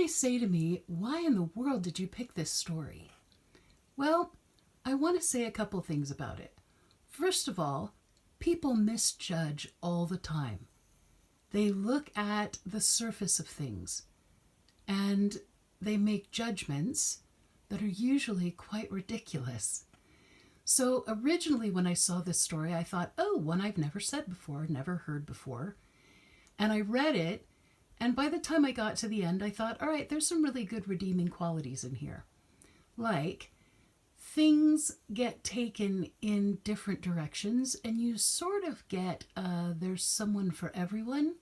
may say to me, why in the world did you pick this story? Well, I want to say a couple things about it. First of all, people misjudge all the time. They look at the surface of things and they make judgments that are usually quite ridiculous. So originally when I saw this story, I thought, oh, one I've never said before, never heard before. And I read it, and by the time I got to the end, I thought, all right, there's some really good redeeming qualities in here. Like, things get taken in different directions, and you sort of get there's someone for everyone,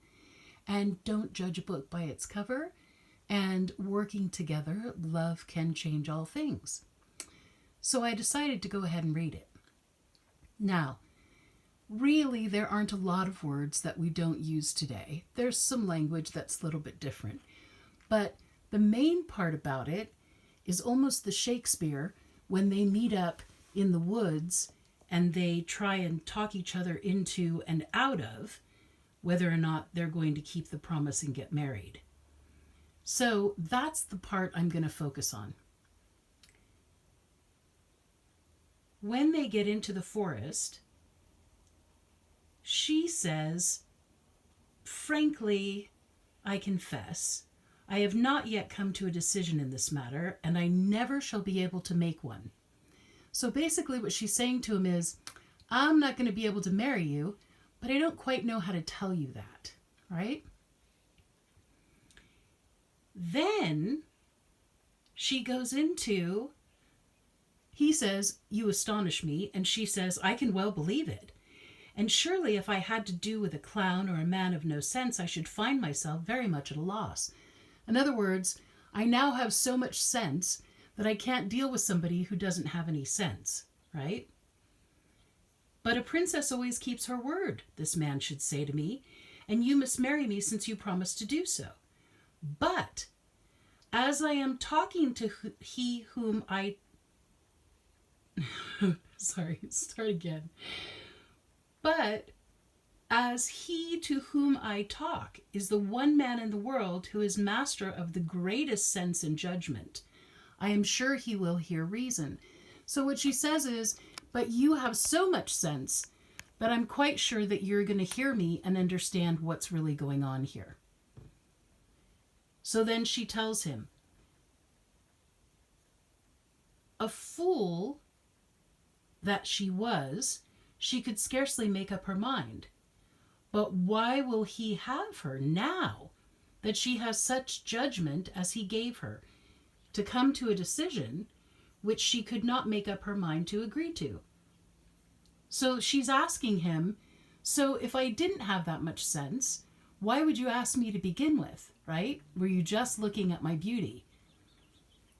and don't judge a book by its cover, and working together, love can change all things. So I decided to go ahead and read it. Now, really, there aren't a lot of words that we don't use today. There's some language that's a little bit different. But the main part about it is almost the Shakespeare when they meet up in the woods and they try and talk each other into and out of whether or not they're going to keep the promise and get married. So that's the part I'm going to focus on. When they get into the forest, she says, frankly, I confess, I have not yet come to a decision in this matter, and I never shall be able to make one. So basically what she's saying to him is, I'm not going to be able to marry you, but I don't quite know how to tell you that, right? Then she goes into, he says, you astonish me, and she says, I can well believe it. And surely if I had to do with a clown or a man of no sense, I should find myself very much at a loss. In other words, I now have so much sense that I can't deal with somebody who doesn't have any sense, right? But a princess always keeps her word, this man should say to me, and you must marry me since you promised to do so. But as I am talking to he whom I... Sorry, start again. But as he to whom I talk is the one man in the world who is master of the greatest sense and judgment, I am sure he will hear reason. So what she says is, but you have so much sense that I'm quite sure that you're going to hear me and understand what's really going on here. So then she tells him, a fool that she was, she could scarcely make up her mind. But why will he have her now that she has such judgment as he gave her to come to a decision which she could not make up her mind to agree to? So she's asking him, so if I didn't have that much sense, why would you ask me to begin with, right? Were you just looking at my beauty?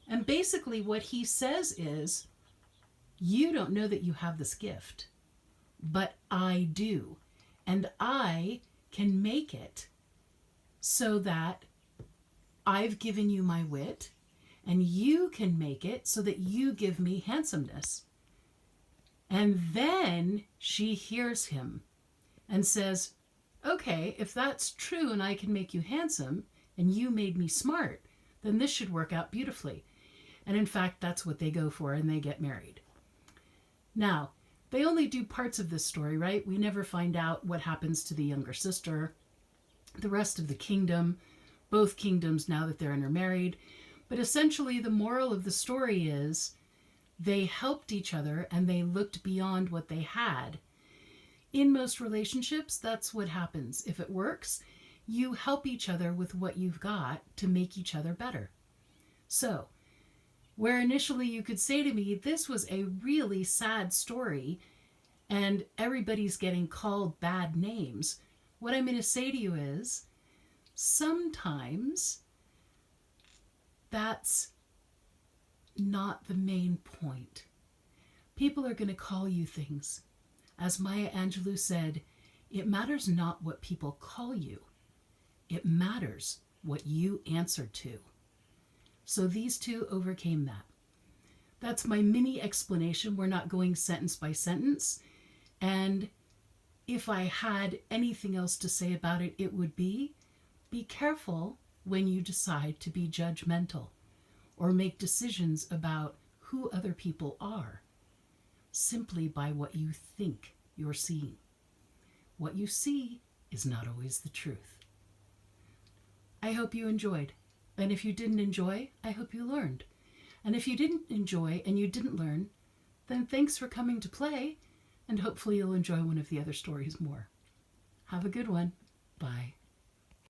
And basically what he says is, you don't know that you have this gift, but I do. And I can make it so that I've given you my wit, and you can make it so that you give me handsomeness. And then she hears him and says, okay, if that's true and I can make you handsome and you made me smart, then this should work out beautifully. And in fact, that's what they go for, and they get married. Now, they only do parts of this story, right? We never find out what happens to the younger sister, the rest of the kingdom, both kingdoms now that they're intermarried. But essentially the moral of the story is they helped each other and they looked beyond what they had. In most relationships, that's what happens. If it works, you help each other with what you've got to make each other better. So, where initially you could say to me, this was a really sad story and everybody's getting called bad names, what I'm going to say to you is, sometimes that's not the main point. People are going to call you things. As Maya Angelou said, it matters not what people call you. It matters what you answer to. So these two overcame that. That's my mini explanation. We're not going sentence by sentence. And if I had anything else to say about it, it would be careful when you decide to be judgmental or make decisions about who other people are simply by what you think you're seeing. What you see is not always the truth. I hope you enjoyed. And if you didn't enjoy, I hope you learned. And if you didn't enjoy and you didn't learn, then thanks for coming to play, and hopefully you'll enjoy one of the other stories more. Have a good one. Bye.